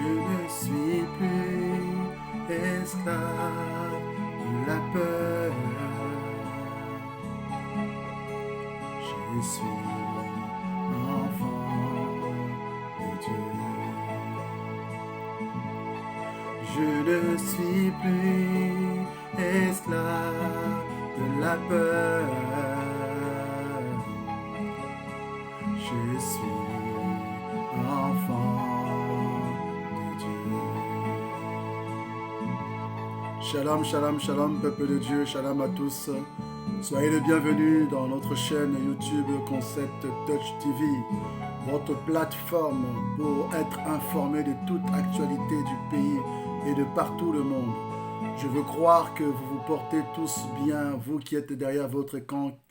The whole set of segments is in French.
ne suis plus esclave de la peur. Je suis enfant de Dieu. Je ne suis plus esclave de la peur. Je suis enfant de Dieu. Shalom, shalom, shalom, peuple de Dieu, shalom à tous. Soyez les bienvenus dans notre chaîne YouTube Concept Touch TV, votre plateforme pour être informé de toute actualité du pays et de partout le monde. Je veux croire que vous vous portez tous bien, vous qui êtes derrière votre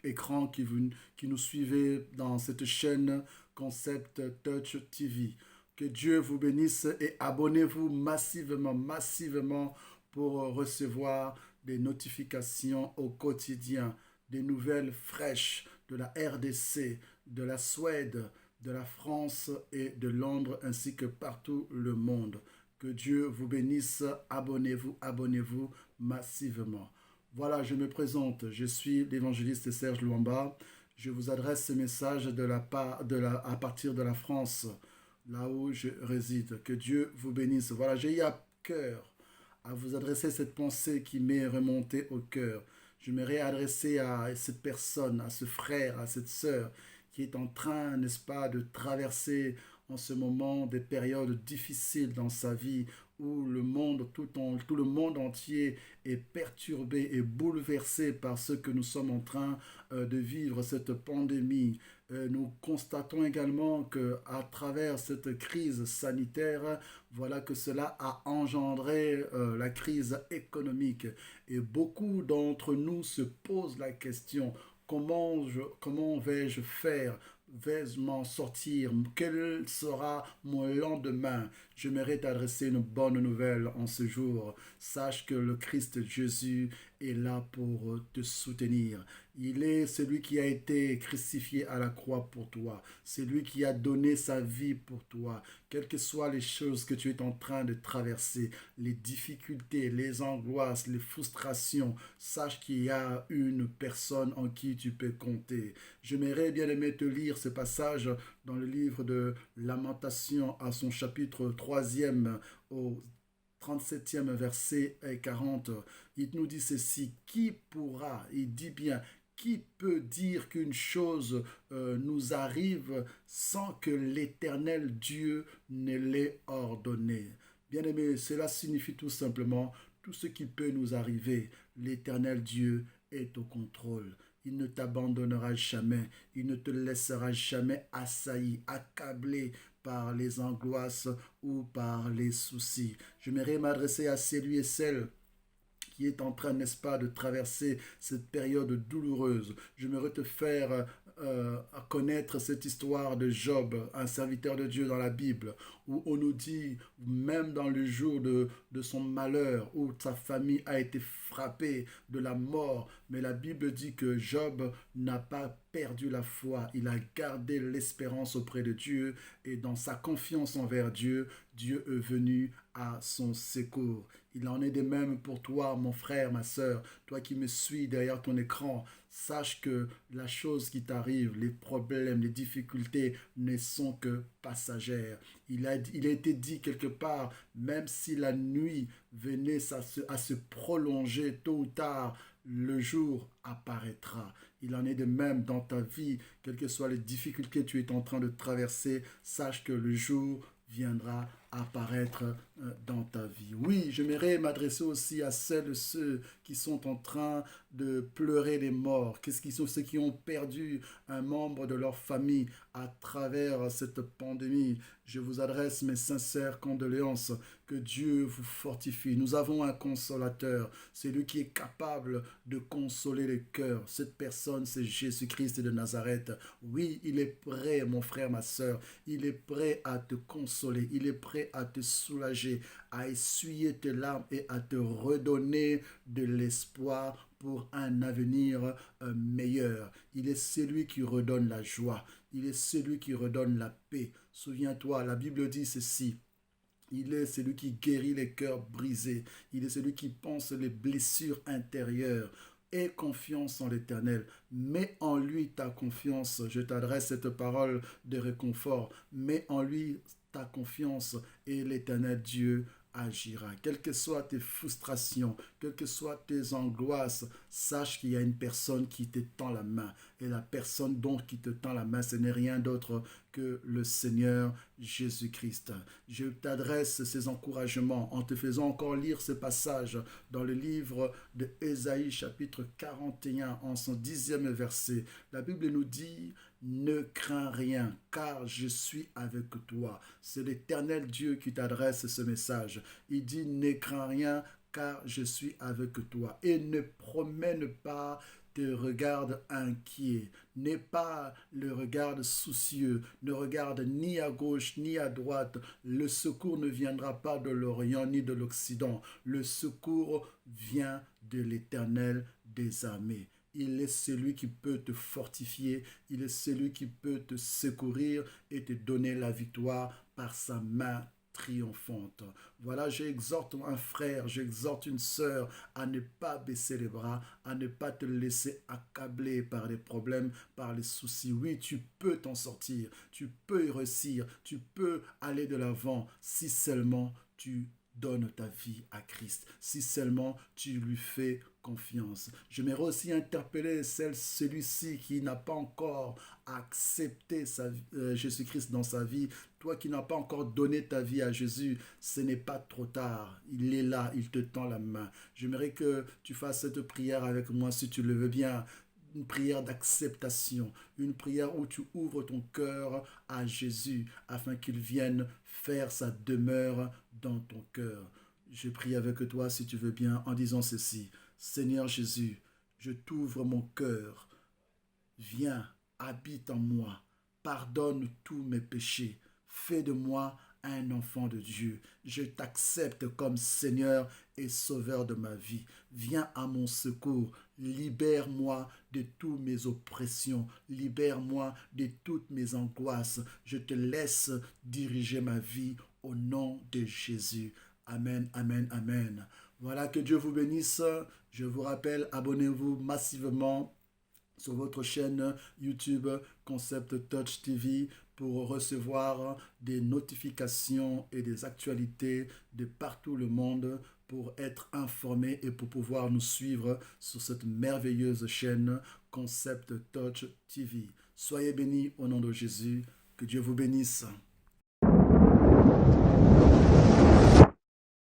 écran, qui nous suivez dans cette chaîne Concept Touch TV. Que Dieu vous bénisse et abonnez-vous massivement pour recevoir des notifications au quotidien, des nouvelles fraîches de la RDC, de la Suède, de la France et de Londres ainsi que partout le monde. Que Dieu vous bénisse, abonnez-vous massivement. Voilà, je me présente, je suis l'évangéliste Serge Luamba. Je vous adresse ce message à partir de la France, là où je réside. Que Dieu vous bénisse. Voilà, j'ai eu à cœur à vous adresser cette pensée qui m'est remontée au cœur. Je me réadresser à cette personne, à ce frère, à cette sœur qui est en train, n'est-ce pas, de traverser en ce moment des périodes difficiles dans sa vie où le monde, tout le monde entier est perturbé et bouleversé par ce que nous sommes en train de vivre, cette pandémie. Nous constatons également que à travers cette crise sanitaire, voilà que cela a engendré la crise économique. Et beaucoup d'entre nous se posent la question, comment vais-je faire? Vais-je m'en sortir? Quel sera mon lendemain? J'aimerais t'adresser une bonne nouvelle en ce jour. Sache que le Christ Jésus est là pour te soutenir. Il est celui qui a été crucifié à la croix pour toi. C'est lui qui a donné sa vie pour toi. Quelles que soient les choses que tu es en train de traverser, les difficultés, les angoisses, les frustrations, sache qu'il y a une personne en qui tu peux compter. J'aimerais bien aimer te lire ce passage dans le livre de Lamentation à son chapitre 3e au 37e verset et 40. Il nous dit ceci, qui pourra, il dit bien, qui peut dire qu'une chose nous arrive sans que l'Éternel Dieu ne l'ait ordonné? Bien-aimé, cela signifie tout simplement tout ce qui peut nous arriver. L'Éternel Dieu est au contrôle. Il ne t'abandonnera jamais. Il ne te laissera jamais assailli, accablé par les angoisses ou par les soucis. J'aimerais m'adresser à celui et celle qui est en train, n'est-ce pas, de traverser cette période douloureuse. J'aimerais te faire connaître cette histoire de Job, un serviteur de Dieu dans la Bible, où on nous dit, même dans le jour de son malheur, où sa famille a été frappée de la mort, mais la Bible dit que Job n'a pas perdu la foi, il a gardé l'espérance auprès de Dieu et dans sa confiance envers Dieu, Dieu est venu à son secours. Il en est de même pour toi, mon frère, ma sœur, toi qui me suis derrière ton écran. Sache que la chose qui t'arrive, les problèmes, les difficultés ne sont que passagères. Il a été dit quelque part, même si la nuit venait à se prolonger tôt ou tard, le jour apparaîtra. Il en est de même dans ta vie, quelles que soient les difficultés que tu es en train de traverser, sache que le jour viendra apparaître dans ta vie. Oui, j'aimerais m'adresser aussi à celles et ceux qui sont en train de pleurer les morts. Qu'est-ce qu'ils sont ceux qui ont perdu un membre de leur famille à travers cette pandémie? Je vous adresse mes sincères condoléances. Que Dieu vous fortifie. Nous avons un consolateur. C'est lui qui est capable de consoler les cœurs. Cette personne, c'est Jésus-Christ de Nazareth. Oui, il est prêt, mon frère, ma sœur. Il est prêt à te consoler. Il est prêt à te soulager, à essuyer tes larmes et à te redonner de l'espoir pour un avenir meilleur. Il est celui qui redonne la joie. Il est celui qui redonne la paix. Souviens-toi, la Bible dit ceci. Il est celui qui guérit les cœurs brisés. Il est celui qui pense les blessures intérieures. Aie confiance en l'Éternel. Mets en lui ta confiance. Je t'adresse cette parole de réconfort. Mets en lui ta confiance et l'Éternel Dieu agira. Quelles que soient tes frustrations, quelles que soient tes angoisses, sache qu'il y a une personne qui te tend la main. Et la personne donc qui te tend la main, ce n'est rien d'autre que le Seigneur Jésus-Christ. Je t'adresse ces encouragements en te faisant encore lire ce passage dans le livre de Ésaïe chapitre 41 en son 10e verset. La Bible nous dit: ne crains rien, car je suis avec toi. C'est l'Éternel Dieu qui t'adresse ce message. Il dit: ne crains rien, car je suis avec toi. Et ne promène pas te regarde inquiet, n'aie pas le regard soucieux, ne regarde ni à gauche ni à droite. Le secours ne viendra pas de l'Orient ni de l'Occident. Le secours vient de l'Éternel des armées. Il est celui qui peut te fortifier, il est celui qui peut te secourir et te donner la victoire par sa main triomphante. Voilà, j'exhorte un frère, j'exhorte une sœur à ne pas baisser les bras, à ne pas te laisser accabler par les problèmes, par les soucis. Oui, tu peux t'en sortir, tu peux y réussir, tu peux aller de l'avant si seulement tu donne ta vie à Christ, si seulement tu lui fais confiance. J'aimerais aussi interpeller celui-ci qui n'a pas encore accepté Jésus-Christ dans sa vie. Toi qui n'as pas encore donné ta vie à Jésus, ce n'est pas trop tard. Il est là, il te tend la main. J'aimerais que tu fasses cette prière avec moi si tu le veux bien. Une prière d'acceptation, une prière où tu ouvres ton cœur à Jésus afin qu'il vienne faire sa demeure dans ton cœur. Je prie avec toi si tu veux bien en disant ceci: Seigneur Jésus, je t'ouvre mon cœur, viens, habite en moi, pardonne tous mes péchés, fais de moi un enfant de Dieu. Je t'accepte comme Seigneur et Sauveur de ma vie. Viens à mon secours, libère-moi de toutes mes oppressions, libère-moi de toutes mes angoisses. Je te laisse diriger ma vie au nom de Jésus. Amen, amen, amen. Voilà, que Dieu vous bénisse. Je vous rappelle, abonnez-vous massivement sur votre chaîne YouTube Concept Touch TV pour recevoir des notifications et des actualités de partout le monde, pour être informé et pour pouvoir nous suivre sur cette merveilleuse chaîne Concept Touch TV. Soyez bénis au nom de Jésus. Que Dieu vous bénisse.